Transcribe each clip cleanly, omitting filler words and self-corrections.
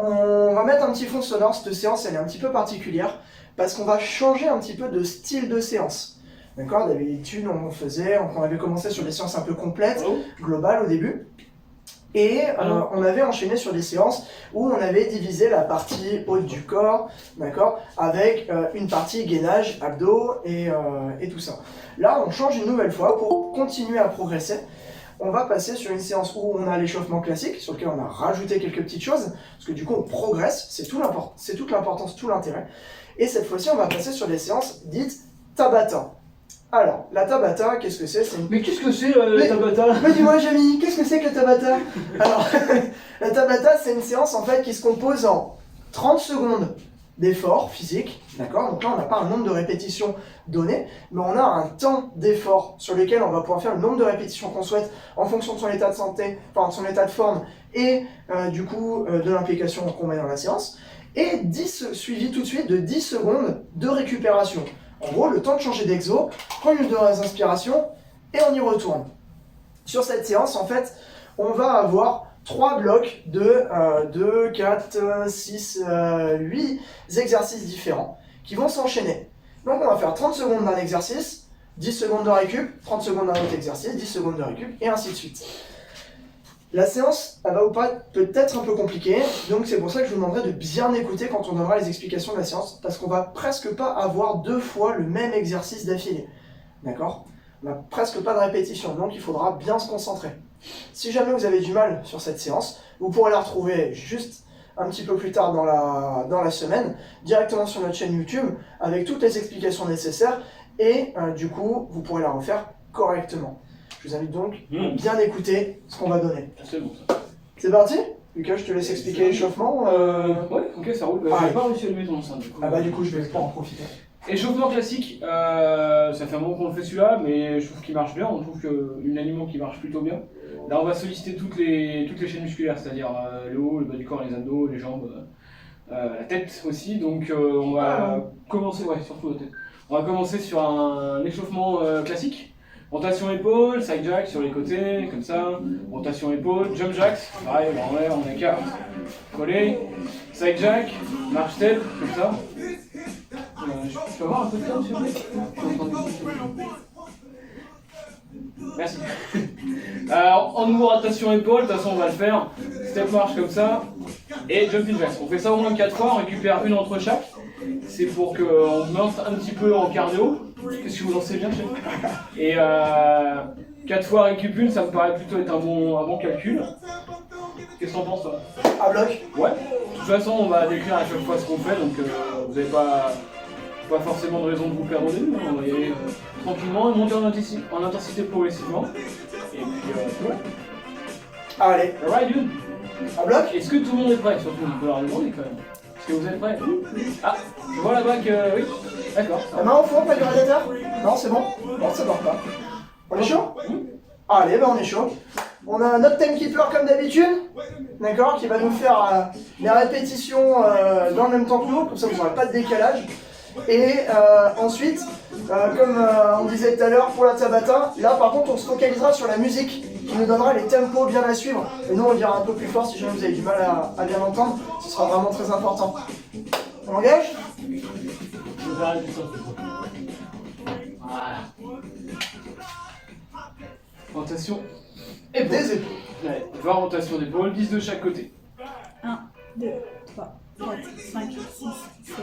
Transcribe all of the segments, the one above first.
On va mettre un petit fond sonore, cette séance elle est un petit peu particulière parce qu'on va changer un petit peu de style de séance. D'accord, d'habitude on avait commencé sur des séances un peu complètes, globales au début. Et on avait enchaîné sur des séances où on avait divisé la partie haute du corps, d'accord, avec une partie gainage, abdos et tout ça. Là, on change une nouvelle fois pour continuer à progresser. On va passer sur une séance où on a l'échauffement classique, sur lequel on a rajouté quelques petites choses, parce que du coup on progresse, c'est toute l'importance, tout l'intérêt. Et cette fois-ci, on va passer sur des séances dites Tabata. Alors, la Tabata, qu'est-ce que c'est? Mais qu'est-ce que c'est la Tabata? Mais dis-moi, Jamie, qu'est-ce que c'est que la Tabata? Alors, la Tabata, c'est une séance en fait qui se compose en 30 secondes d'effort physique, d'accord? Donc là, on n'a pas un nombre de répétitions donné, mais on a un temps d'effort sur lequel on va pouvoir faire le nombre de répétitions qu'on souhaite en fonction de son état de santé, enfin de son état de forme et du coup de l'implication qu'on met dans la séance, et suivi tout de suite de 10 secondes de récupération. En gros, le temps de changer d'exo, prendre une inspiration et on y retourne. Sur cette séance, en fait, on va avoir 3 blocs de 2, 4, 6, 8 exercices différents qui vont s'enchaîner. Donc on va faire 30 secondes d'un exercice, 10 secondes de récup, 30 secondes d'un autre exercice, 10 secondes de récup, et ainsi de suite. La séance, elle va ou pas peut-être un peu compliquée, donc c'est pour ça que je vous demanderai de bien écouter quand on donnera les explications de la séance, parce qu'on va presque pas avoir 2 fois le même exercice d'affilée. D'accord? On n'a presque pas de répétition, donc il faudra bien se concentrer. Si jamais vous avez du mal sur cette séance, vous pourrez la retrouver juste un petit peu plus tard dans la semaine, directement sur notre chaîne YouTube, avec toutes les explications nécessaires, et du coup, vous pourrez la refaire correctement. Je vous invite donc à bien écouter ce qu'on va donner. C'est bon ça. C'est parti? Lucas, je te laisse expliquer l'échauffement. Ouais, ok, ça roule. J'ai pas réussi à allumer ton enceinte du coup. Ah bah du coup, je vais pas en profiter. Échauffement classique, ça fait un moment qu'on le fait celui-là, mais je trouve qu'il marche bien. On trouve qu'une aliment qui marche plutôt bien. Là, on va solliciter toutes les chaînes musculaires, c'est-à-dire le haut, le bas du corps, les abdos, les jambes, la tête aussi. Donc, on va commencer, ouais, surtout la tête. On va commencer sur un échauffement classique. Rotation épaule, side jack sur les côtés, comme ça. Rotation épaule, jump jack, pareil, on va en l'air, on écarte, collé. Side jack, marche tête, comme ça. Je peux avoir un peu de temps, s'il vous plaît? Merci. Alors, en nouveau rotation épaule, de toute façon on va le faire. Step marche comme ça. Et jumping jack. On fait ça au moins 4 fois, on récupère une entre chaque. C'est pour qu'on monte un petit peu en cardio. Qu'est-ce que vous lancez bien, chef? Et 4 fois récup une, ça me paraît plutôt être un bon calcul. Qu'est-ce que t'en penses toi? À bloc? Ouais. De toute façon, on va décrire à chaque fois ce qu'on fait, donc vous n'avez pas forcément de raison de vous perdre au début. On va y aller tranquillement et monter en intensité progressivement. Et puis, ouais. Allez. Alright, dude. À bloc? Est-ce que tout le monde est prêt? Surtout, on peut leur demander quand même. Est-ce que vous êtes prêts? Ah, je vois là-bas que oui. D'accord. La main au fond, pas du radiateur? Non, c'est bon? Non, ça dort pas. On est chaud? Allez, bah on est chaud. On a un Optem Keeper comme d'habitude, d'accord, qui va nous faire les répétitions dans le même temps que nous, comme ça vous n'aurez pas de décalage. Et ensuite, comme on disait tout à l'heure pour la Tabata, là par contre on se focalisera sur la musique qui nous donnera les tempos bien à suivre. Et nous on dira un peu plus fort si jamais vous avez du mal à bien entendre, ce sera vraiment très important. On engage? Je vais arrêter ça. Voilà. Rotation épaule. Des épaules. Allez, 20 rotations d'épaule, 10 de chaque côté. 1, 2, 3, 4, 5, 6, 7,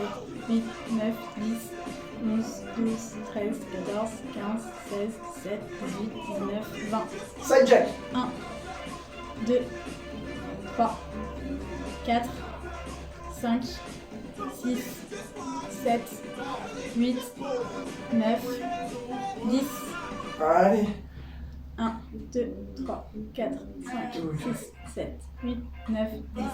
8, 9, 10, 11, 12, 13, 14, 15, 16, 17, 18, 19, 20. Side jack. 1, 2, 3, 4, 5, 6, 7, 8, 9, 10. Allez. 1, 2, 3, 4, 5, 6, 7, 8, 9, 10,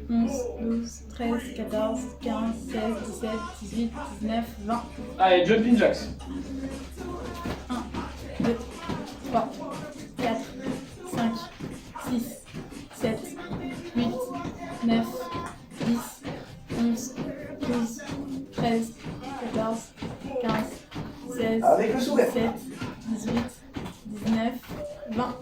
11, 12, 13, 14, 15, 16, 17, 18, 19, 20. Allez, jumping jacks. 1, 2, 3, 4, 5, 6, 7, 8, 9, 10, 11, 12, 13, 14, 15, 16, Avec le sourire. 17, 18, 19, 20.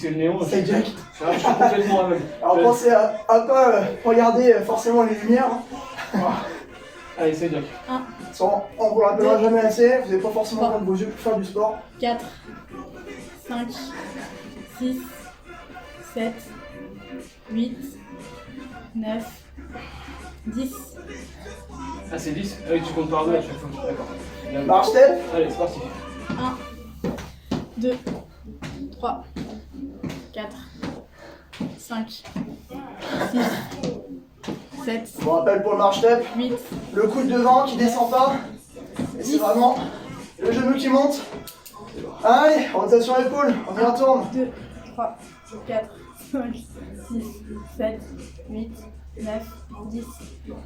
c'est le néon, C'est Jack. je suis complètement aveugle. Alors pensez à pas regarder forcément les lumières. Hein. Allez, c'est Jack. On vous le rappellera jamais assez, vous n'avez pas forcément Trois. besoin de vos yeux pour faire du sport. 4, 5, 6, 7, 8, 9, 10. Ah, c'est 10. Ah oui, tu comptes par deux à chaque fois. D'accord. Marche tête. Allez, c'est parti. 1, 2, 3, 4, 5, 6, 7, Je vous rappelle pour le marche step, 8, le coude devant qui descend pas. Et c'est vraiment le genou qui monte. Allez, rotation épaule, on y retourne. 2, 3, 4, 5, 6, 7, 8, 9, 10,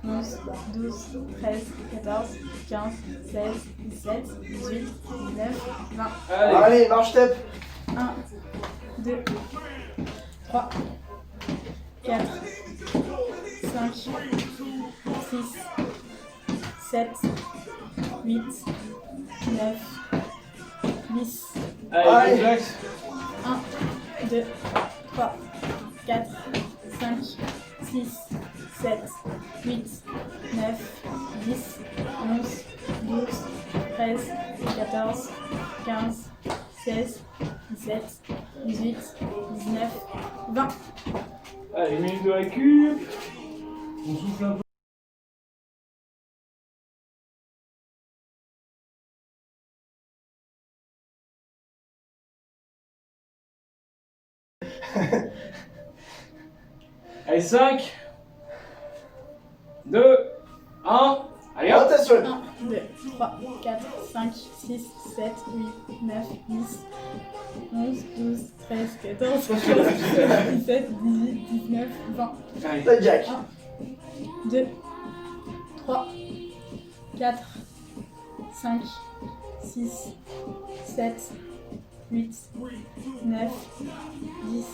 11, 12, 13, 14, 15, 16, 17, 18, 19, 20. Allez. Allez, marche step. 1, 2, 3, 4, 5, 6, 7, 8, 9, 10. Allez, Jack. 1, 2, 3, 4, 5, 6, 7, 8, 9, 10, 11, 12, 13, 14, 15, 16, 17, 18, 19, 20. Allez, minute de récup. On souffle un peu. Allez, 5, 2, 1. Allez, hop. Rotation. 1, 2, 3, 4, 5, 6, 7, 8, 9, 10, 11, 12, 13, 14, 15, 16, 17, 18, 19, 20. Allez. C'est Jack. 2, 3, 4, 5, 6, 7, 8, 9, 10.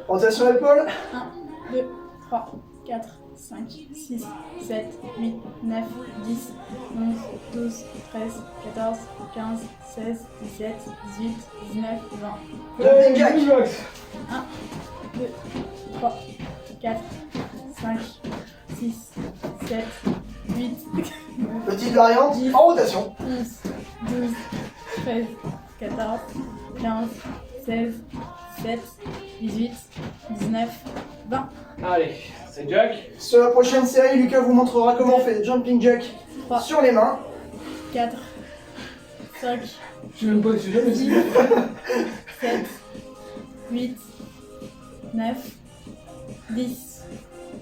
Rotation épaule. 1, 2, 3, 4, 5, 6, 7, 8, 9, 10, 11, 12, 13, 14, 15, 16, 17, 18, 19, 20. Jumping jack. 1, 2, 3, 4, 5, 6, 7, 8, Petite variante en rotation. 11, 12, 13, 14, 15, 16, 17, 18, 19, 20. Allez, c'est Jack. Sur la prochaine série, Lucas vous montrera comment on fait des jumping jack 3, sur les mains. 4, 5, Je sais même pas si jamais 6, 7, 8, 9, 10.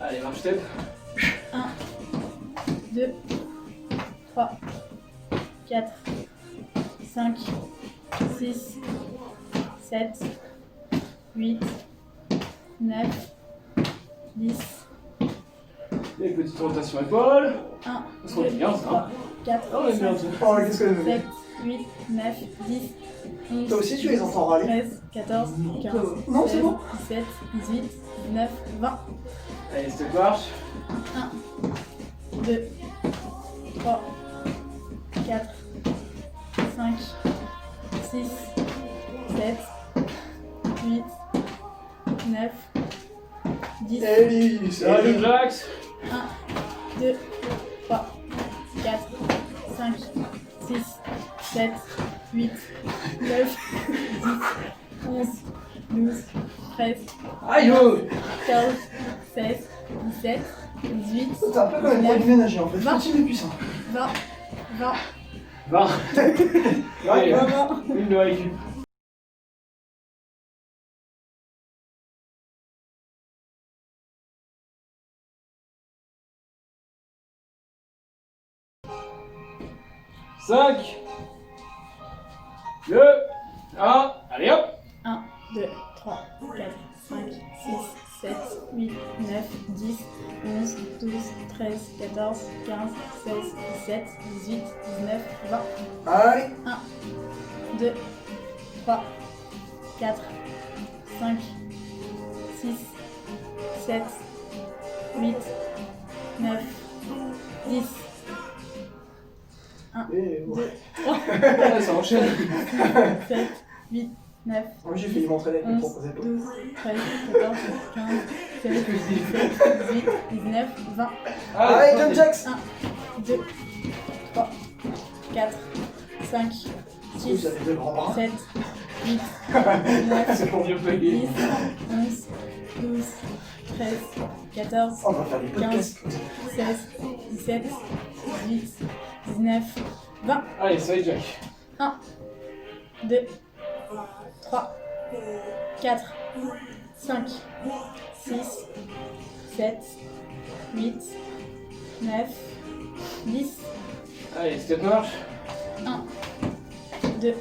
Allez, marche tête. 1, 2, 3, 4, 5, 6, 7, 8, 9, 10. Et petite rotation épaule. 1, Ça serait 2, bien, ça. 3, 4, Ah, on est bien, 5, ça. Oh, qu'est-ce qu'elle veut 7, 8, 9, 10, 11, Toi aussi, tu les entends râler. 13, 14, 15, Non, c'est 16, bon. 17, 18, 19, 20. Allez, step marche. 1, 2, 3, 4, 5, 6, 7, 8, 9, 10. Ellie, c'est Allez, allé. Jax. 1, 2, 3, 4, 5, 6, 7, 8, 9, 10, 11, 12, 13, Aïe, oh. 15, 16, 17, 18, C'est un peu comme une boîte ménagère en fait. Vingt. Petit mais puissant. 20, 20, 20. Allez, 20. une de récup. Cinq, 2, 1, allez hop. 1, 2, 3, 4, 5, 6, 7, 8, 9, 10, 11, 12, 13, 14, 15, 16, 17, 18, 19, 20. Allez. 1, 2, 3, 4, 5, 6, 7, 8, 9, 10. 1, Et 2, 3, Ah, ça enchaîne. 7, 8, 9, Moi j'ai failli m'entraîner avec mes 11, propres épaules. 12, 13, 14, 15, 16, 17, 18, 19, 20. Allez, jump jacks. 1, 2, 3, 4, 5, Vous 6, avez deux grands bras. 7, 8, 9, C'est pour mieux plugger. 10, 11, 12, 13, 14, On va faire des podcasts. 16, 17, 18, 19, 20. Allez, side jack. 1, 2, 3, 4, 5, 6, 7, 8, 9, 10. Allez, step marche. 1, 2,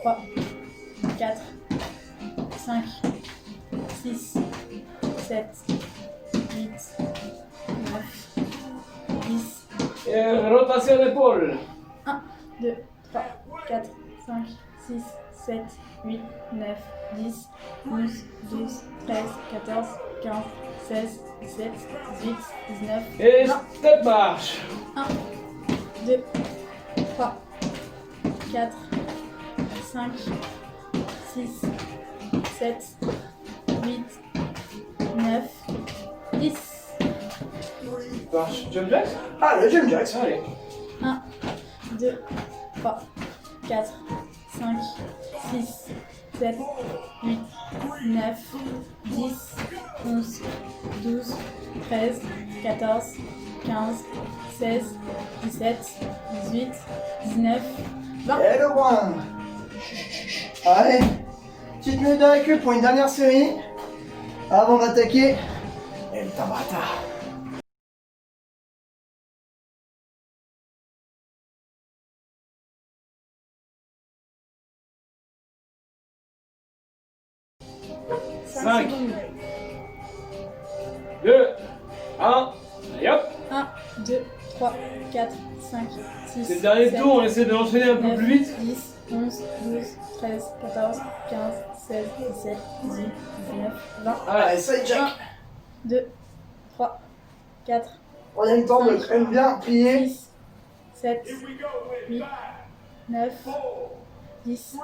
3, 4, 5, 6, 7, 8, 9, 10. Et rotation d'épaule. 1, 2, 3, 4, 5, 6, 7, 8, 9, 10, 11, 12, 13, 14, 15, 16, 17, 18, 19, Et 20. step marche. 1, 2, 3, 4, 5, 6, 7, 8, 9, 10. Marche. Jump jack. Ah, le jump jacks. Allez. 1, 2, 3, 4, 5, 6, 7, 8, 9, 10, 11, 12, 13, 14, 15, 16, 17, 18, 19, 20. Et le point. Allez, petite minute de récup pour une dernière série. Avant d'attaquer El Tabata. Cinq. Secondes. 2, 1. Allez hop. 1, 2, 3, 4, 5, 6, C'est le dernier 7, tour, on essaie de l'enchaîner un peu 9, plus vite. 10, 11, 12, 13, 14, 15, 16, 17, 18, 19, 20. Allez, side jack. 2, 3, 4, On a le temps de quand même bien plier. 6, 7, 8, 9, 10,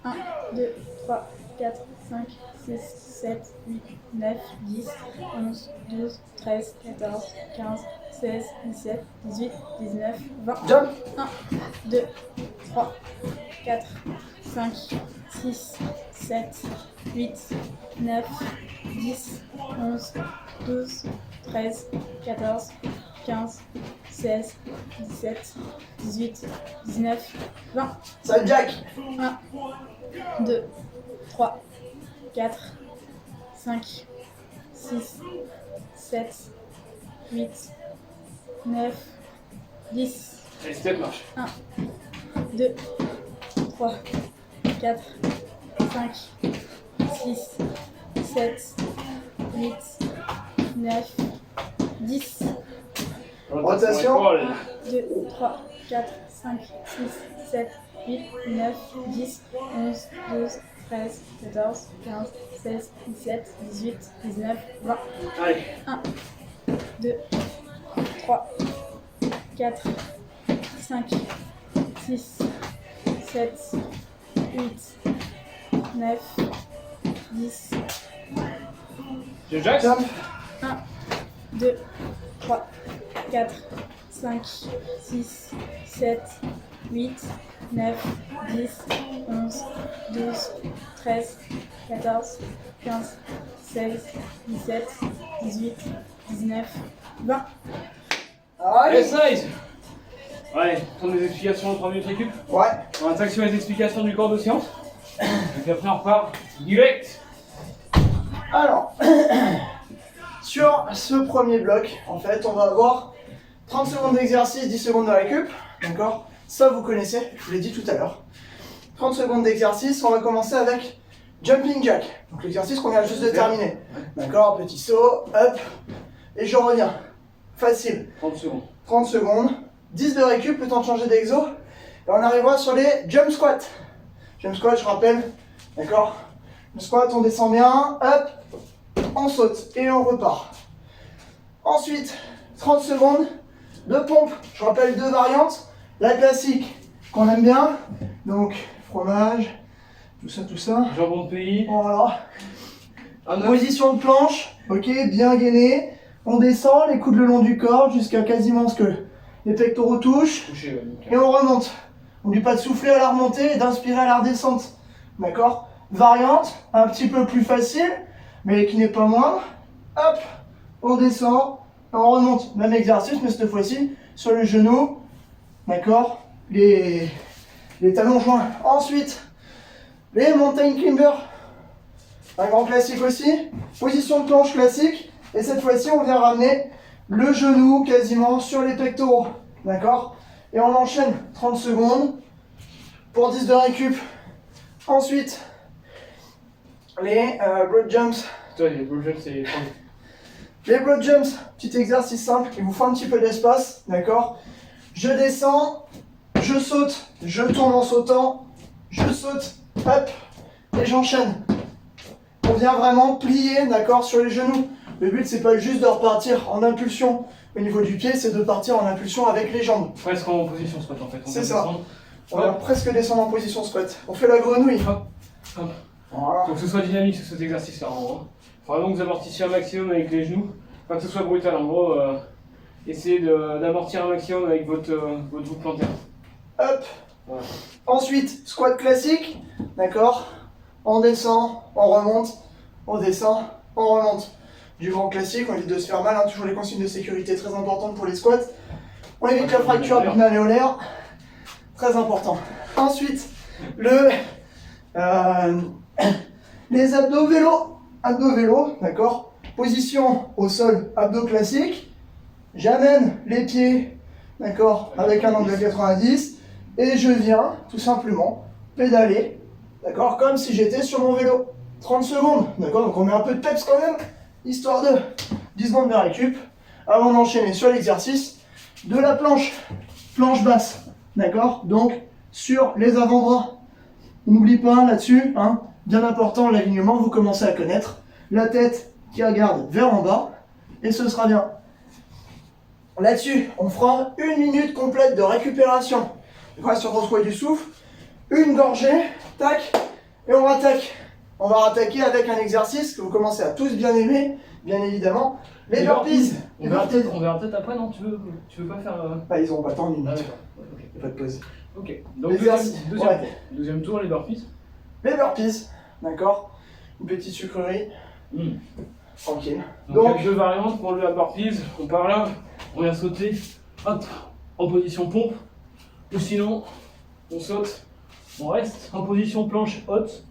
1, 2, 3, 4, 5, 6, 7, 8, 9, 10, 11, 12, 13, 14, 15, 16, 17, 18, 19, 20. Jump. 1, 2, 3, 4, 5, 6, 7, 8, 9, 10, 11, 12, 13, 14, 15, 16, 17, 18, 19, 20. Side jack. 1, 2, 3, 4, 5, 6, 7, 8, 9, 10. Allez, step marche. 1, 2, 3, 4, 5, 6, 7, 8, 9, 10. Rotation. Épaule. 1, 2, 3, 4, 5, 6, 7, 8, 9, 10, 11, 12, 13, 14, 15, 16, 17, 18, 19, 20. Allez. 1, 2, 3, 4, 5, 6, 7, 8, 9, 10. Jump jack. Jump. 1, 2, 3, 4, 5, 6, 7, 8, 9, 10, 11, 12, 13, 14, 15, 16, 17, 18, 19, 20. Allez. Allez, size. Ouais, prendre des explications en 3 minutes récup. Ouais. On attaque sur les explications du corps de science. Et puis après on repart direct. Alors, sur ce premier bloc, en fait, on va avoir 30 secondes d'exercice, 10 secondes de récup. D'accord? Ça, vous connaissez, je vous l'ai dit tout à l'heure. 30 secondes d'exercice, on va commencer avec jumping jack. Donc l'exercice qu'on vient juste de terminer. D'accord? Petit saut, hop, et je reviens. Facile. 30 secondes. 30 secondes, 10 de récup, le temps de changer d'exo. Et on arrivera sur les jump squats. Jump squat, je rappelle, d'accord? Le squat, on descend bien, hop, on saute et on repart. Ensuite, 30 secondes de pompe. Je rappelle deux variantes. La classique qu'on aime bien, donc fromage, tout ça, tout ça. Jambon de pays. Voilà. Un œuf. Position de planche, ok, bien gainé. On descend, les coudes le long du corps jusqu'à quasiment ce que les pectoraux touchent. Touché, ouais, nickel. Et on remonte. N'oublie pas de souffler à la remontée et d'inspirer à la redescente. D'accord? Variante, un petit peu plus facile, mais qui n'est pas moindre. Hop, on descend, on remonte. Même exercice, mais cette fois-ci sur le genou. D'accord? Les talons joints. Ensuite, les mountain climbers. Un grand classique aussi. Position de planche classique. Et cette fois-ci, on vient ramener le genou quasiment sur les pectoraux. D'accord? Et on enchaîne 30 secondes pour 10 de récup. Ensuite, les broad jumps. Toi, les broad jumps, c'est. Les broad jumps, petit exercice simple, il vous faut un petit peu d'espace, d'accord? Je descends, je saute, je tourne en sautant, je saute, hop, et j'enchaîne. On vient vraiment plier, d'accord, sur les genoux. Le but, c'est pas juste de repartir en impulsion au niveau du pied, c'est de partir en impulsion avec les jambes. Presque en position squat en fait. C'est ça. On va presque descendre en position squat. On fait la grenouille. Hop, hop. Voilà. Faut que ce soit dynamique cet exercice-là en gros. Faut vraiment que vous amortissiez un maximum avec les genoux. Pas que ce soit brutal en gros. Essayez d'amortir un maximum avec votre voûte plantaire. Hop. Voilà. Ensuite, squat classique. D'accord. On descend, on remonte, on descend, on remonte. Du grand classique, on évite de se faire mal. Hein. Toujours les consignes de sécurité très importantes pour les squats. On évite la fracture abdominale. Très important. Ensuite, les abdos vélo. Abdos vélo, d'accord. Position au sol, abdos classique. J'amène les pieds, d'accord, avec un angle de 90. Et je viens, tout simplement, pédaler, d'accord, comme si j'étais sur mon vélo. 30 secondes, d'accord. Donc on met un peu de peps quand même, histoire de 10 secondes de récup, avant d'enchaîner sur l'exercice de la planche. Planche basse. D'accord? Donc, sur les avant-bras. On n'oublie pas là-dessus, hein, bien important, l'alignement, vous commencez à connaître. La tête qui regarde vers en bas, et ce sera bien. Là-dessus, on fera 1 minute complète de récupération. On va se retrouver du souffle, une gorgée, tac, et on rattaque. On va rattaquer avec un exercice que vous commencez à tous bien aimer, bien évidemment, les burpees. On verra peut-être après, non? Tu veux pas faire. Bah, ils n'auront pas tant de minutes. Ah, d'accord. Ok. Il n'y a pas de pause. Ok. Donc, L'exercice. Ouais. deuxième tour, les burpees. Les burpees, d'accord. Une petite sucrerie, tranquille. Donc, avec 2 variantes pour le burpees. On part là, on vient sauter, hop, en position pompe. Ou sinon, on saute, on reste en position planche haute,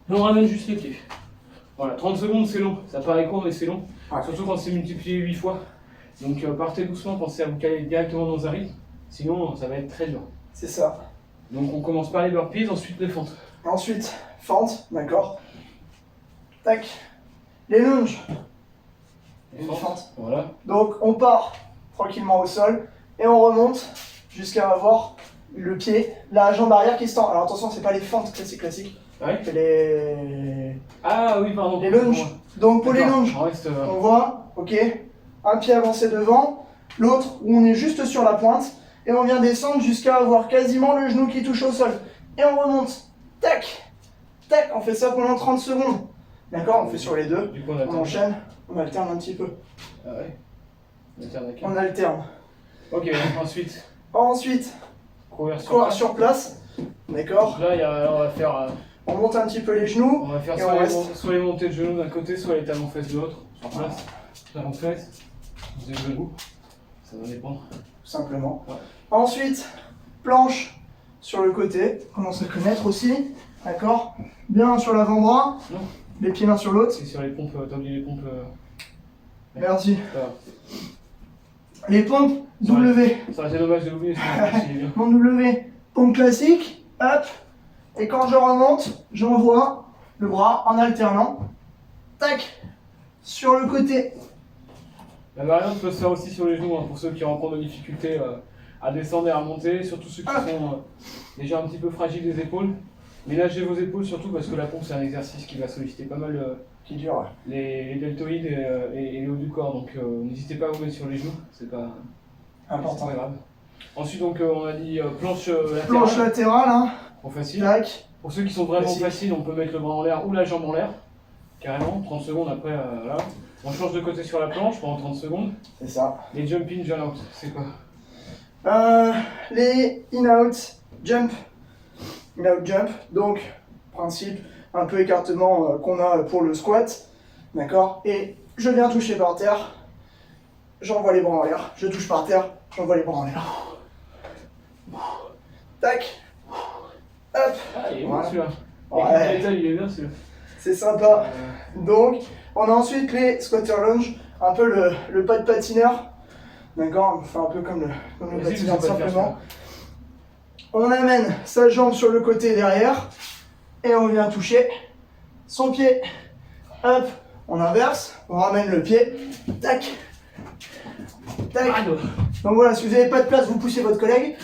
et on ramène juste les pieds. Voilà, 30 secondes c'est long, ça paraît court mais c'est long, Ouais. surtout quand c'est multiplié 8 fois. Donc partez doucement, pensez à vous caler directement dans un rythme, sinon ça va être très dur. C'est ça. Donc on commence par les burpees, ensuite les fentes. Ensuite, fente, d'accord. Tac. Les lunges. Les Une fente. Voilà. Donc on part tranquillement au sol et on remonte jusqu'à avoir le pied, la jambe arrière qui se tend. Alors attention, c'est pas les fentes classiques. Ouais. C'est les Ah oui, pardon. lunges. Donc pour les D'accord, lunges, on reste, on voit, ok, un pied avancé devant, l'autre où on est juste sur la pointe, et on vient descendre jusqu'à avoir quasiment le genou qui touche au sol. Et on remonte, tac, tac, on fait ça pendant 30 secondes. D'accord, on fait sur les deux, Du coup, on enchaîne, on alterne un petit peu. Ah ouais. On alterne avec On alterne. Ok, ensuite, Ensuite, courir sur courir place. sur place, d'accord, Donc là, on va faire. on monte un petit peu les genoux, On va faire et soit on les, reste. soit les montées de genoux d'un côté, soit les talons fesses de l'autre, sur place. Talons fesses, des genoux, ça va dépendre. Tout simplement. Ouais. Ensuite, planche sur le côté, on commence à connaître aussi, d'accord, bien sur l'avant-bras, Non. les pieds l'un sur l'autre. C'est sur les pompes, t'as oublié les pompes. Merci. Voilà. Les pompes W. Ça aurait été dommage de l'oublier, sinon il est bien. Mon W, pompe classique, hop. Et quand je remonte, j'envoie le bras en alternant. Tac. Sur le côté. La variante peut se faire aussi sur les genoux, hein, pour ceux qui rencontrent des difficultés à descendre et à remonter, surtout ceux qui sont déjà un petit peu fragiles des épaules. Ménagez vos épaules surtout parce que la pompe c'est un exercice qui va solliciter pas mal Qui dure. les deltoïdes et les hauts du corps, donc n'hésitez pas à vous mettre sur les genoux, c'est pas Important. grave. Ensuite donc on a dit planche latérale. Planche latérale, hein. trop facile. Tac. Pour ceux qui sont vraiment Facile. faciles, on peut mettre le bras en l'air ou la jambe en l'air. Carrément, 30 secondes après, voilà. On change de côté sur la planche pendant 30 secondes. C'est ça. Les jump in, jump out, c'est quoi? Les in-out jump. In-out jump. Donc, principe un peu écartement qu'on a pour le squat. D'accord? Et je viens toucher par terre. J'envoie les bras en l'air. Je touche par terre. J'envoie les bras en l'air. Tac. Hop. Ah, il est bon Voilà. celui-là. Ouais. Il est bien celui-là. C'est sympa. Donc, on a ensuite les squatter lunge, un peu le pas de patineur. D'accord? Enfin, un peu comme le Vas-y, patineur je sais pas le faire, simplement. On amène sa jambe sur le côté derrière et on vient toucher son pied. Hop, on inverse, on ramène le pied. Tac. Tac. Ah, non. Donc voilà, si vous n'avez pas de place, vous poussez votre collègue.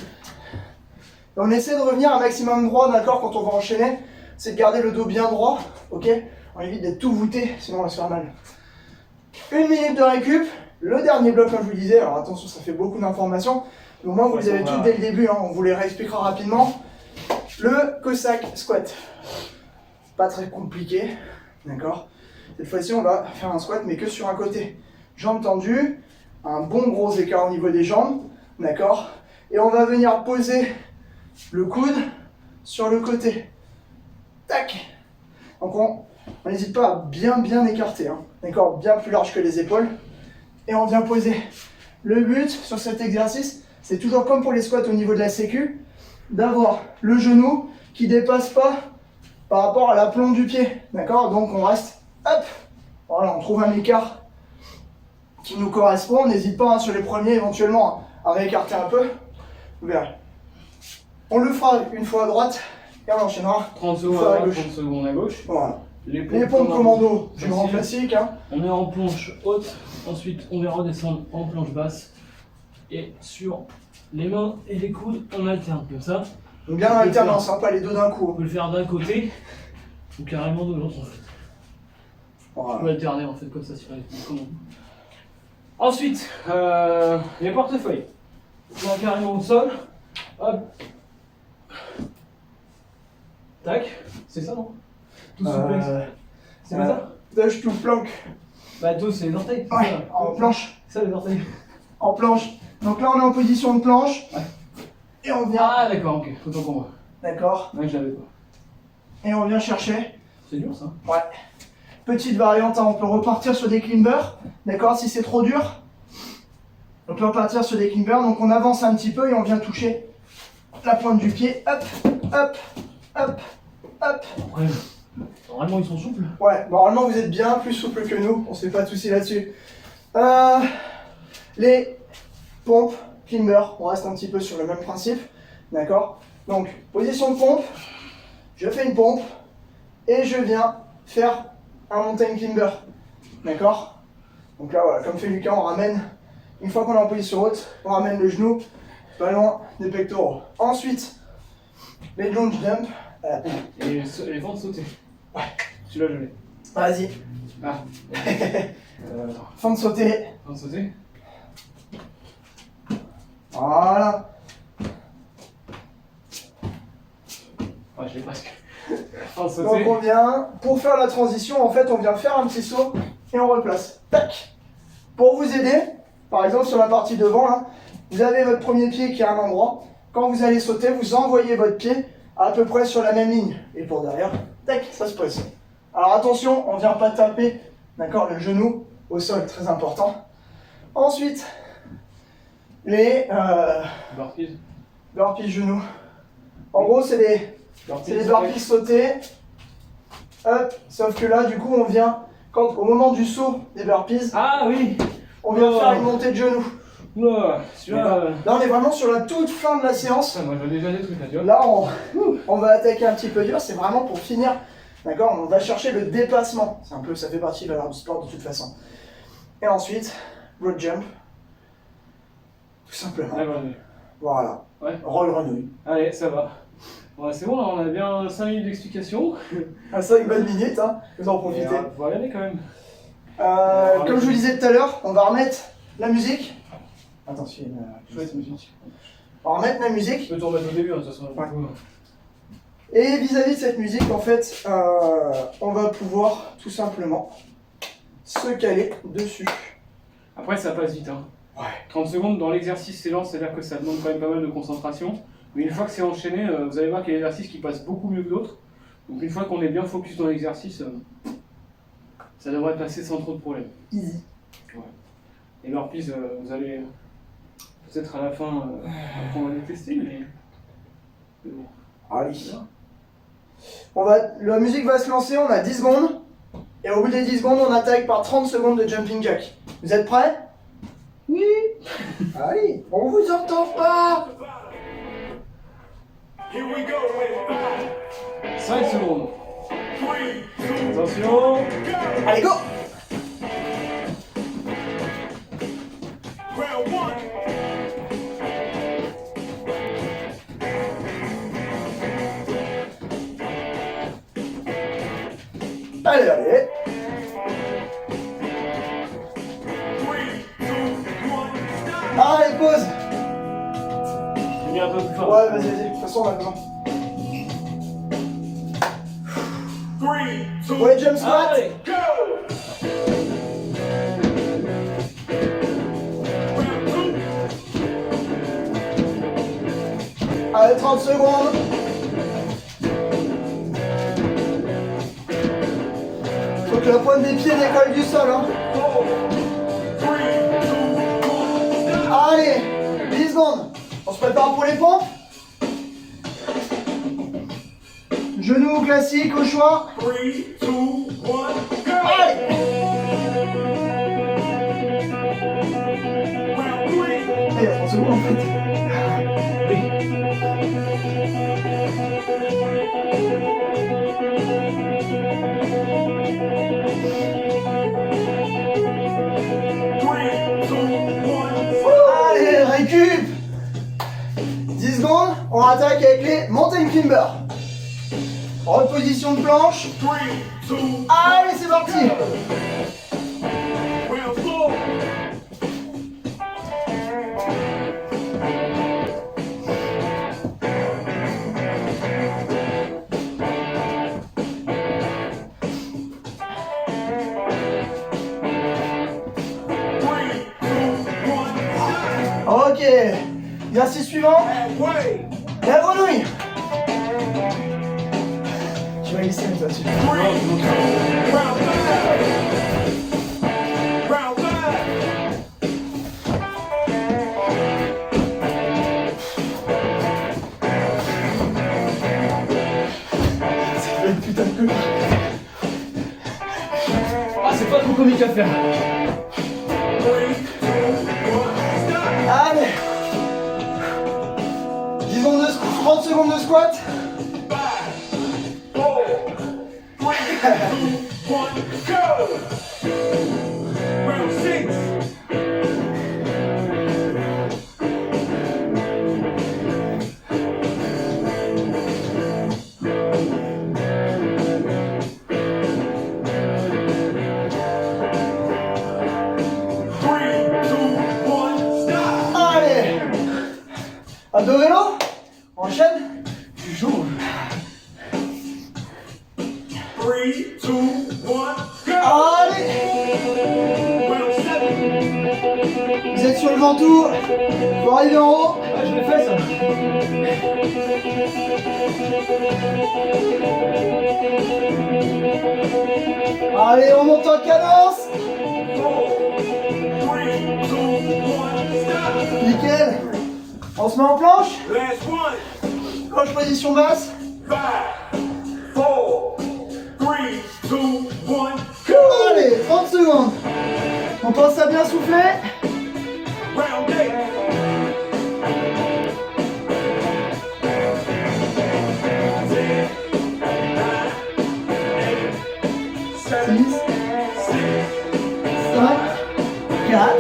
Et on essaie de revenir un maximum droit, d'accord, quand on va enchaîner. C'est de garder le dos bien droit, ok? On évite d'être tout voûté, sinon on va se faire mal. 1 minute de récup. Le dernier bloc, comme je vous le disais, alors attention, ça fait beaucoup d'informations. Mais au moins, vous les avez toutes dès le début, hein, on vous les réexpliquera rapidement. Le Cossack squat. Pas très compliqué, d'accord? Cette fois-ci, on va faire un squat, mais que sur un côté. Jambes tendues, un bon gros écart au niveau des jambes, d'accord? Et on va venir poser le coude sur le côté. Tac! Donc on n'hésite pas à bien écarter, hein, d'accord? Bien plus large que les épaules. Et on vient poser. Le but sur cet exercice, c'est toujours comme pour les squats au niveau de la sécu, d'avoir le genou qui dépasse pas par rapport à la plombe du pied, d'accord? Donc on reste, hop, voilà, on trouve un écart qui nous correspond. On n'hésite pas, hein, sur les premiers éventuellement à réécarter un peu. Vous verrez. On le fera une fois à droite et on enchaînera 30 une secondes fois à à droite, gauche. 30 secondes à gauche. Voilà. Les Les pompes commando, du grand Facile. classique, hein. On est en planche haute, ensuite on va redescendre en planche basse. Et sur les mains et les coudes, on alterne comme ça. Donc bien en alternance, hein, pas les deux d'un coup. On peut le faire d'un côté ou carrément de l'autre en fait. On Voilà. peut alterner en fait comme ça sur les commandes. Ensuite, les portefeuilles. On va carrément au sol. Hop. Tac. C'est ça non? Tout souple. C'est pas ça? Touch to plank. Bah tout c'est les orteils. c'est Ouais, ça. en planche. C'est ça les orteils. En planche. Donc là on est en position de planche. Ouais. Et on vient. Ah d'accord, ok, autant pour moi. D'accord. Ouais, je l'avais pas. Et on vient chercher. C'est dur ça. Ouais. Petite variante, hein, on peut repartir sur des climbers. D'accord, si c'est trop dur. On peut repartir sur des climbers. Donc on avance un petit peu et on vient toucher la pointe du pied. Hop, hop, hop, hop. Après, normalement ils sont souples. Ouais, bon, normalement vous êtes bien plus souple que nous, on se fait pas de soucis là-dessus. Les pompes, climber, on reste un petit peu sur le même principe, d'accord? Donc, position de pompe, je fais une pompe et je viens faire un mountain climber, d'accord? Donc là, voilà, comme fait Lucas, on ramène, une fois qu'on est en position haute, on ramène le genou pas loin des pectoraux. Ensuite, les lunge jump. Et les ventes sautées. Ouais. Celui-là je l'ai. Vas-y, Ah. Attends. fin de sauter. Ventes sautées. Voilà. Ouais, je l'ai presque. Ventes Donc sautées. on vient, pour faire la transition, en fait, on vient faire un petit saut et on replace. Tac. Pour vous aider, par exemple sur la partie devant, là, vous avez votre premier pied qui est à un endroit. Quand vous allez sauter, vous envoyez votre pied à peu près sur la même ligne. Et pour derrière, tac, ça se pose. Alors attention, on vient pas taper, d'accord, le genou au sol, très important. Ensuite, les Burpees. burpees genoux. En gros, c'est les burpees sautés. Hop, sauf que là, du coup, on vient, au moment du saut des burpees, Ah oui. on vient Oh. faire une montée de genoux. Oula, celui-là. Là, on est vraiment sur la toute fin de la séance. Ça, moi je vois déjà des trucs là, tu vois. Là, on va attaquer un petit peu dur. C'est vraiment pour finir. D'accord? On va chercher le dépassement. C'est un peu, ça fait partie de l'art du sport de toute façon. Et ensuite, road jump. Tout simplement. Ouais, ouais. Voilà. Ouais. Roll renouille. Allez, ça va. Ouais, c'est bon, là, on a bien 5 minutes d'explication. À 5 bonnes minutes, hein. Vous en Et, profitez. on va y aller quand même. Comme je vous disais tout à l'heure, on va remettre la musique. Attention, Chouette musique. on va remettre la Je musique. peux te remettre au début, hein, de toute façon. Ouais. Et vis-à-vis de cette musique, en fait, on va pouvoir tout simplement se caler dessus. Après, ça passe vite. Hein. Ouais. 30 secondes dans l'exercice, c'est lent, c'est-à-dire que ça demande quand même pas mal de concentration. Mais une fois que c'est enchaîné, vous allez voir qu'il y a des exercices qui passent beaucoup mieux que d'autres. Donc une fois qu'on est bien focus dans l'exercice, ça devrait passer sans trop de problèmes. Easy. Ouais. Et l'orpise, vous allez peut-être à la fin apprendre à les tester, mais bon. Allez. La musique va se lancer, on a 10 secondes. Et au bout des 10 secondes, on attaque par 30 secondes de jumping jack. Vous êtes prêts? Oui. Allez, on vous entend pas. 5 secondes. Attention. Allez, go. Allez, allez. Allez, pause. Je vais un peu plus fort. Ouais, vas-y, vas-y. De toute façon, on a besoin. Ouais, jump squat. Allez. Allez, 30 secondes. Faut que la pointe des pieds décolle du sol, hein. Allez, 10 secondes. On se prépare pour les pompes. Genoux classiques au choix. 3, 2, 1, go! Allez. Round 3, Il y a 30 secondes en fait. Allez, récup. 10 secondes, on attaque avec les mountain climbers. Reposition de planche. 3, 2, Allez, c'est parti. round 4. Ok. Exercice suivant. Way. La grenouille. Tu vas glisser mais toi dessus. Round 5. Round 5. Ça fait une putain de coup. Ah, c'est pas trop comique à faire. 3, 2, 1, stop. Allez. 10 secondes de 30 secondes de squat. 5, 4, 3, 2, 1, go! Round 6. Allez. Abdos vélo. On enchaîne. Tu joues. 3, 2, 1, go! Allez. Round 7. Vous êtes sur le ventoux. Faut arriver en haut. Ah, je l'ai fait ça. Allez, on monte en cadence. 4, 3, 2, 1, stop. Nickel. On se met en planche. Last one. Planche position basse. 5, 4, 3, 2, 1, go! Allez, 30 secondes. On pense à bien souffler. Round 8. 6, 7, 5, 4.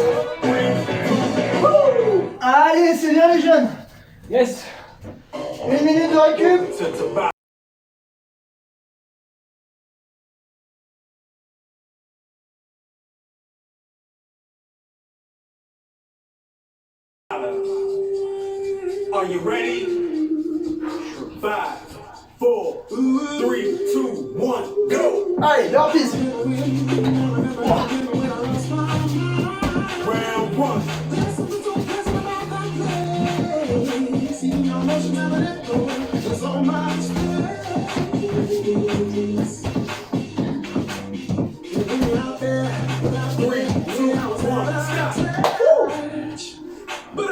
Allez, c'est bien les jeunes. Yes. Une minute de récup. It's about Are you ready? 5, 4, Allez, leur piste. Round one.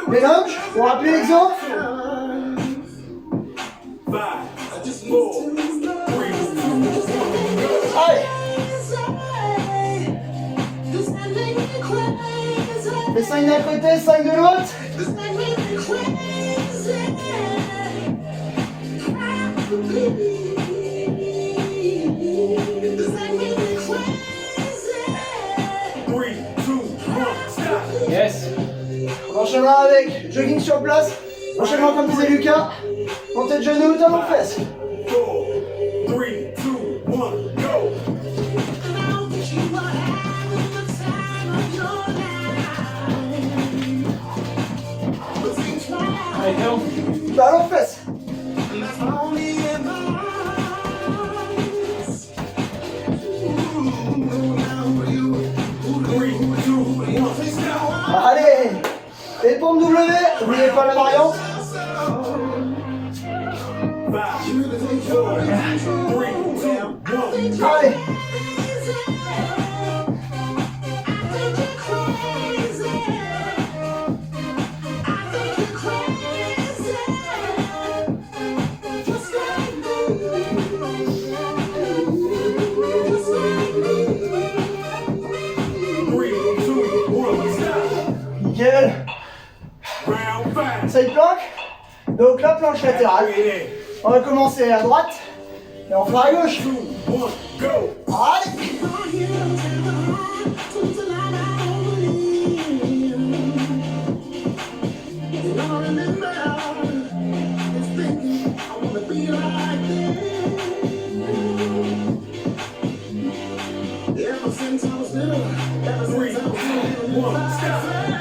Mélange, pour rappeler l'exemple. 5, 4, 3, 2, 1. Allez. Les 5 d'un côté, 5 de l'autre. Yes. On enchaînera avec jogging sur place. Enchaînement comme disait Lucas. Montée de genoux, talons de fesses. 4, 3, 2, 1, go! Allez, talons. Talons de fesses. Allez. Et pompe W, n'oubliez pas la variante. 5, 4, 3, 2, 1, Allez. Nickel. Round 5. Side plank. Donc la planche latérale. On va commencer à droite. Et on fera à gauche. 2, 1, go! Allez.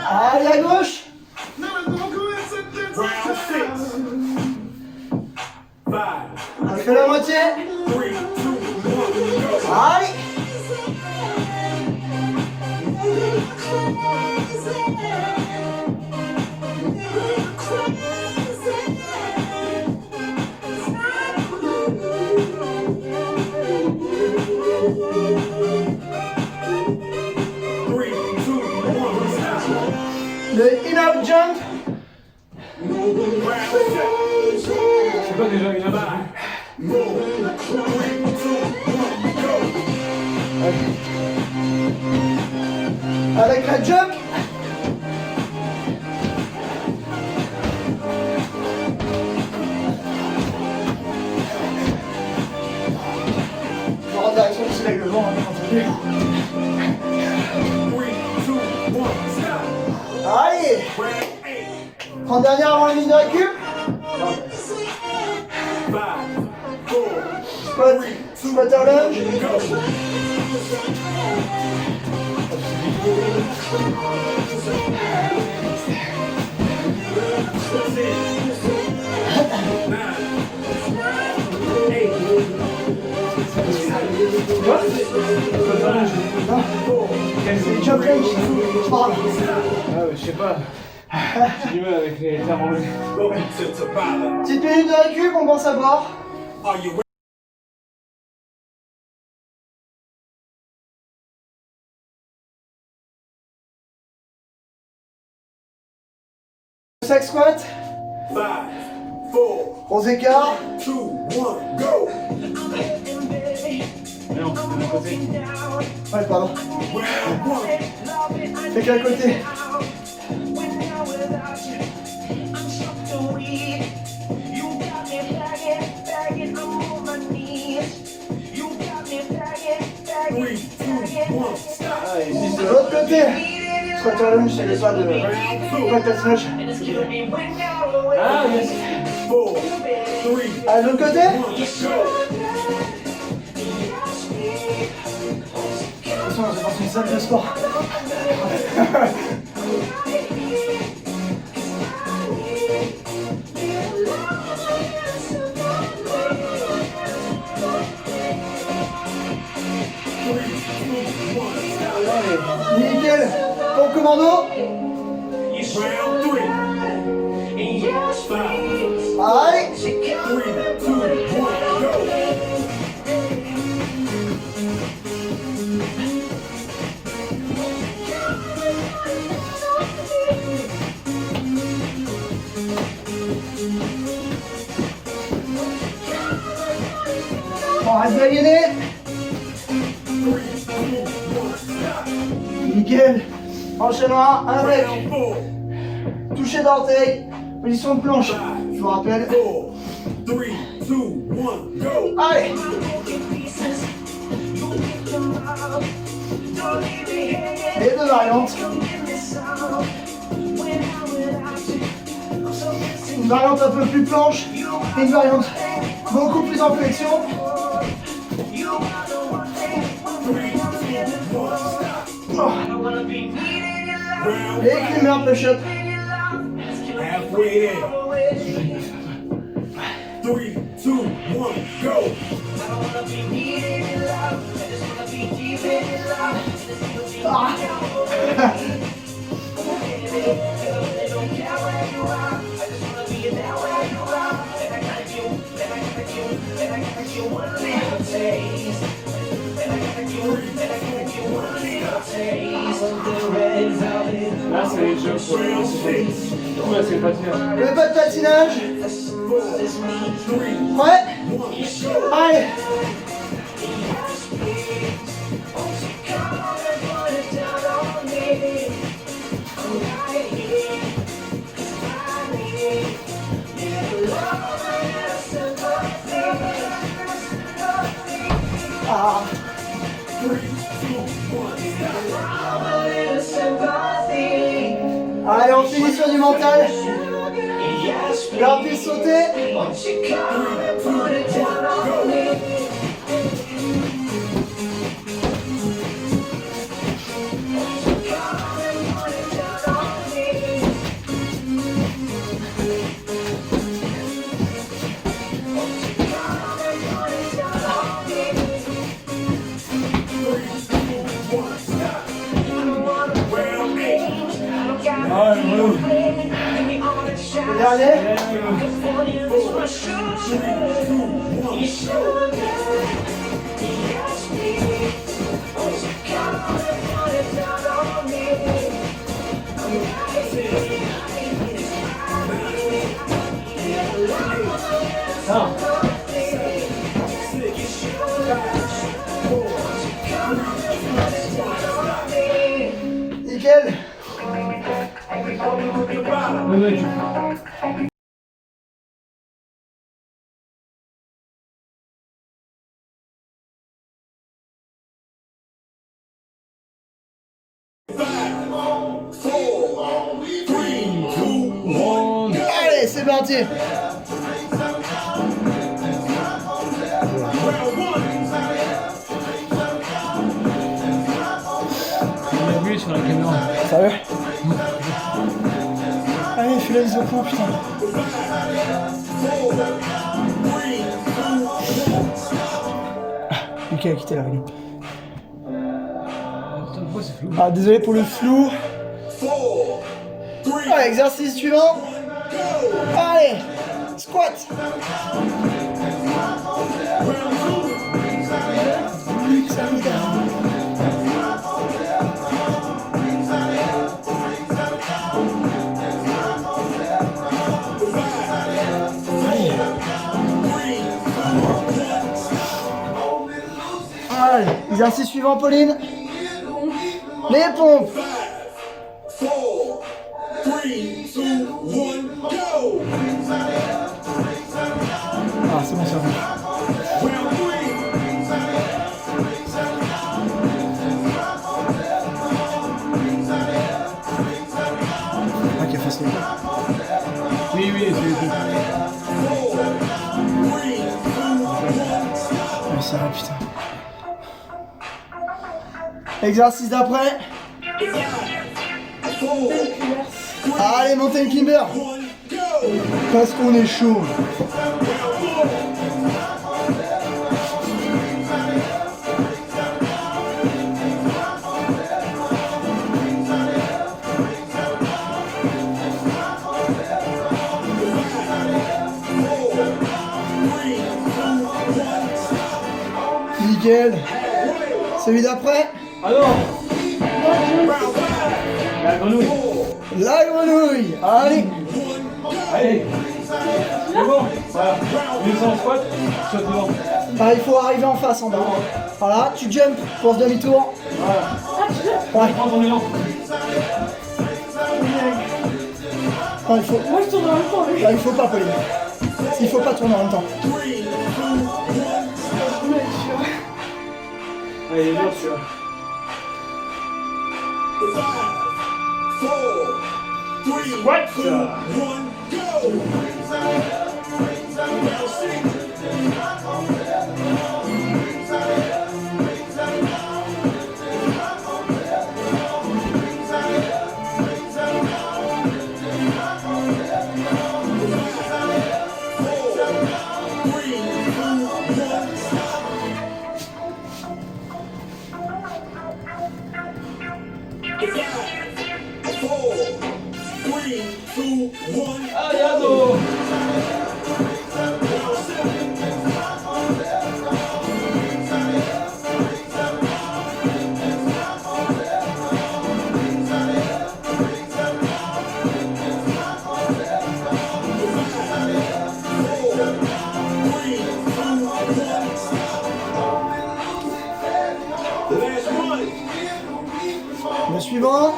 Allez à gauche. Round 6. 5, On fait la moitié. 3, 2, 1, go! Allez. Le in-out jump. C'est quoi déjà une app? Avec la jump. Je vais en direction du soleil levant, hein, bien entendu. Allez. Prends dernière avant la ligne de récup. Spot, spotter lunge. C'est jump lunge. Je parle. Ah ouais, je sais pas. J'ai du mal avec les termes anglais. Petite minute de récup, on pense à boire. Are you ready? Sac squat, 5, 4, gros écart. 2, 1, go! Non, de mon côté. Ouais, pardon. Round 1. C'est quel côté? Ah, et si De l'autre côté. Squatter lunge, c'est les pas de patate snatch. Ah, yes. 4, 3, À l'autre côté. 1, go! De toute façon, c'est dans une salle de sport. Allez, nickel. Bon commando. Round 3. 5, Allez. 3, 2, 1, go. On reste gagné. Nickel. Enchaînement avec Round 4. toucher d'orteil, position de planche. Je vous rappelle. 4, 3, 2, 1, go. Allez. Les deux variantes. Une variante un peu plus planche et une variante beaucoup plus en flexion. Oh. Round Et climber push-up. halfway there. 3, 2, 1, go. Ah. Là, c'est les jeux. Du coup, là, c'est pas bien. Le pas de patinage. 4, 3, Prêt? 1, go. Allez. Ah. 3, 2, 1. Allez, on finit sur du mental. Garde puis sauter. 3, 2, 1, go. Round 8. Ah, ouais. Le dernier. 4, 3, 2, 1, go. Non. Nickel. Le mec. Allez, c'est parti. On a vu sur la caméra. Sérieux? Allez, fais la mise au point, putain. Lucas a quitté la réunion. Putain, pourquoi c'est flou? Ah, désolé pour le flou. Allez, exercice suivant. Allez, squat. Allez, exercice suivant, Pauline. Les pompes. 4, 3, 2, 1, go. Ah, c'est bon, ça va. Round 3. Ah, qu'il fasse les gars. Oui, oui, c'est. 4, 3, 2, 1. Ouais, ça va, putain. Exercice d'après. 4, Allez, mountain climber. 1, go. Parce qu'on est chaud. Nickel. Celui d'après. Ah non. La grenouille. La grenouille. Allez. Allez. C'est bon. Voilà. 200 squat. Saute devant. Ah, il faut arriver en face en bas. Voilà, tu jump pour ce demi-tour. Voilà. Ouais. Prends ton élan. Ah, il faut... Moi je tourne en même temps. Là, il faut pas, Pauline. Il faut pas tourner en même temps. Allez, il est dur celui-là. 5, 4, 3, What? 2, 1, go! Allez, ado. Le suivant.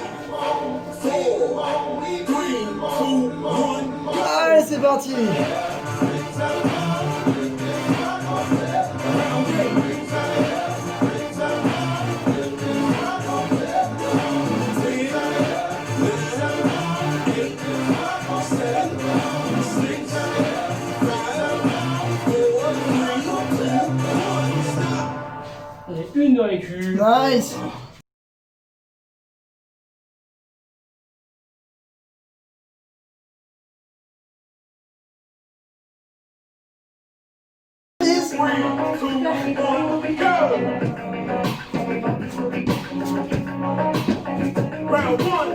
Allez, c'est parti. Allez, une dans les culs. Nice. Round one.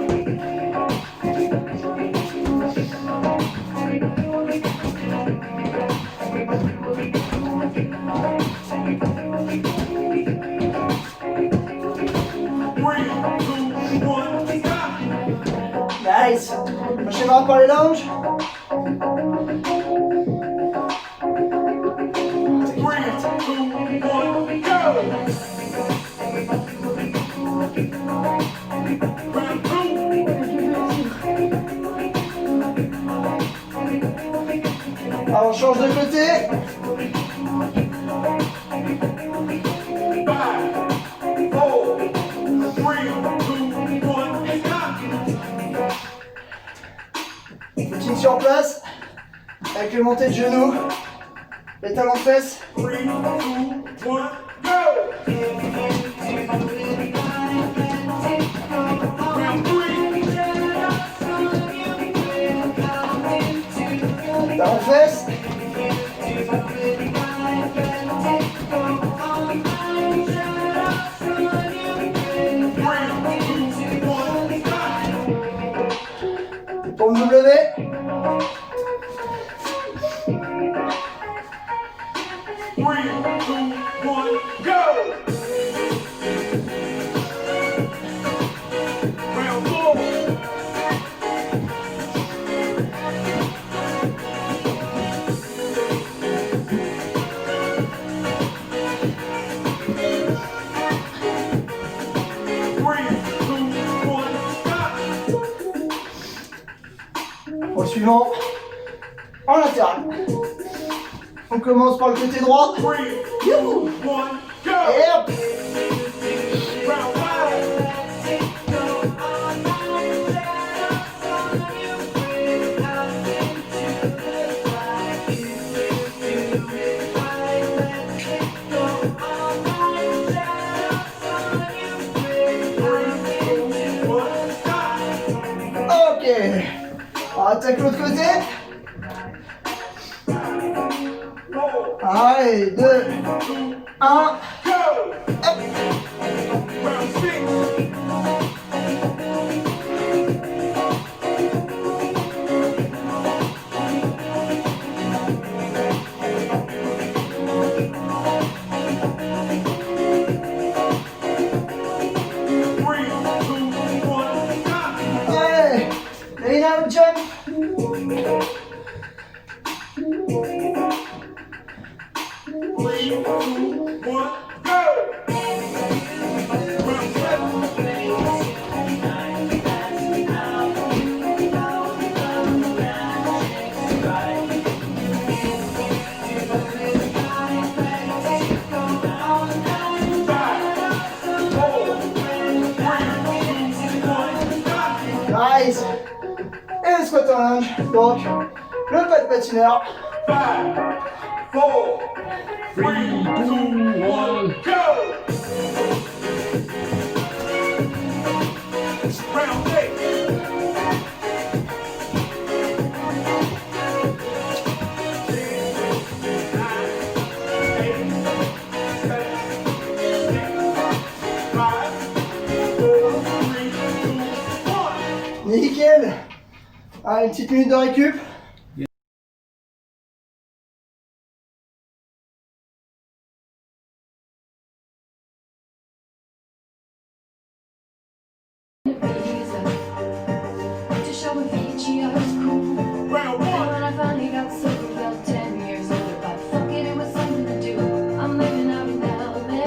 Nice. Enchaînera par les lounges. Alors on change de côté. Footing sur place. Avec les montées de genoux. Les talons de fesses. 3, 2, 1, go! Round 3. Talons de fesses. Pour me W. Au suivant, en latéral. On commence par le côté droit. Youhou. Et hop. Ok. On attaque l'autre côté. Allez, 2, 1. Hop. one, go! Round seven. Nice. Et le squat en lunge. Donc, le pas de patineur. 5, 4, 3, 2, 1, go! Round 8. Nickel. Ah, une petite minute de récup. To show Avicii I was cool. Round And 1. when I finally got sober, felt 10 years older. But fuck it, it was something to do. I'm living out in LA.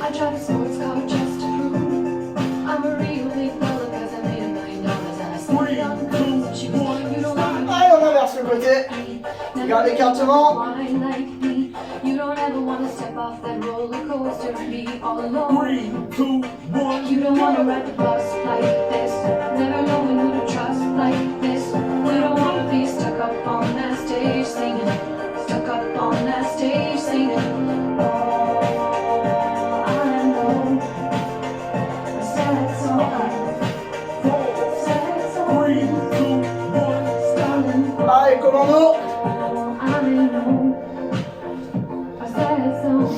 I drive a sports car just to prove I'm a real big fella, cause I made $1 million and I spent it on clothes and shoes. You don't want to Allez, on inverse le côté. be Garde l'écartement. wine like me. You don't ever want to step off that roller coaster and be all alone. 3, 2, 1. You don't wanna ride the bus like this, never knowing who to trust like this. You don't wanna be stuck up on that stage singing, stuck up on that stage singing. Oh, I know a sad song, sad song, 3, 2, 1. starting. Allez, commando. Oh, I know a sad song,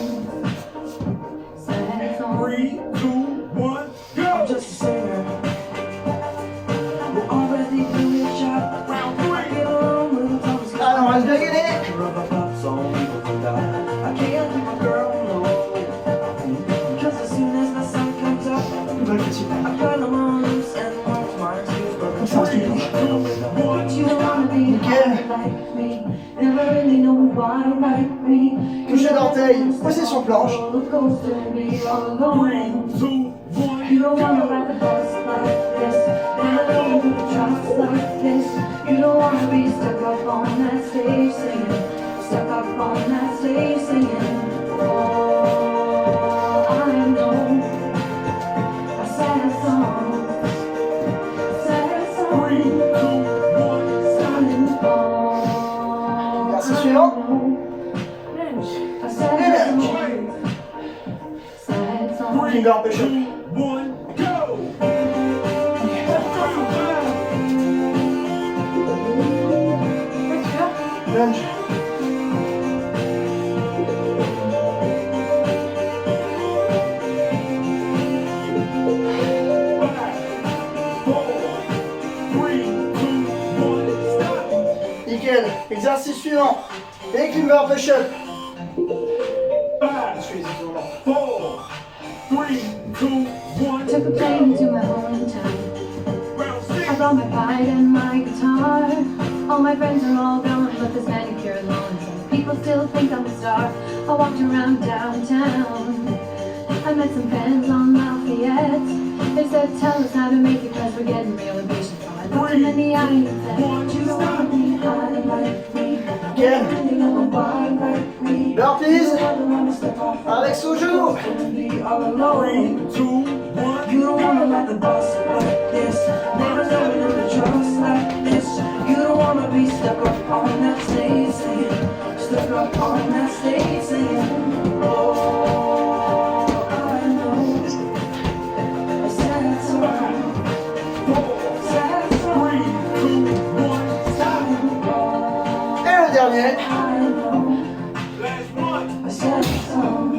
sad song. 3, 2, 1, go! I'm just a singer. We're already doing a job. Round 3. Get along with the tones. Allez, on reste bien gainé. I can't leave a girl alone. Cause as soon as the sun comes up, I turn them on loose and watch my tears. But you don't wanna be high like me. Never really know why like me. Toucher d'orteil, position planche. Roller coaster and be all alone. 3, 2, 1. You don't wanna ride the bus like this. Never know who to trust like this. You don't wanna be stuck up on that stage singing. Stuck up on that stage singing. Oh, I know a sad song. Sad song. 3, 2, 1. Starting to fall. Merci, suivant. A sad song. Sad song. Finger push-up. 2, 1, go! Lunge. Nickel. Exercice suivant. Les climber push-up. 5, Suis les épaules. 4, 3, 2, 1. Took a plane to my hometown. Round I 6. brought my bike and my guitar. All my friends are all gone, but this manicured lawn. Some people still think I'm a star. I walked around downtown. I met some fans on Lafayette. They said, tell us how to make it, cause we're getting real impatient. So I looked them in the eye and said, you don't wanna be high like me. Nickel. You don't wanna like me. Burpees. You don't wanna step off Avec son genou. and be all alone. 3, 2, 1. You don't wanna ride the bus like this. Never knowing who to trust like this. You don't wanna be stuck up on that stage singing. Stuck up on that stage singing. Oh, I know a sad song. Sad song. 3, 2, 1. Starting to fall. Et le dernier. I know Last one. a sad song.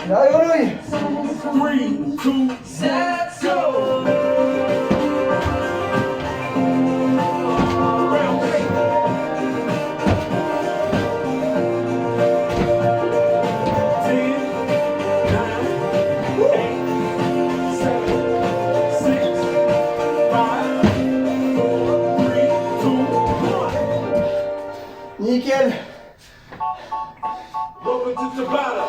La grenouille. Sad song. 3, 2, Sad song. go! Round 8. 10, 9, 8, 7, 6, 5, 4, 3, 2, 1. Nickel. Welcome to Tabata.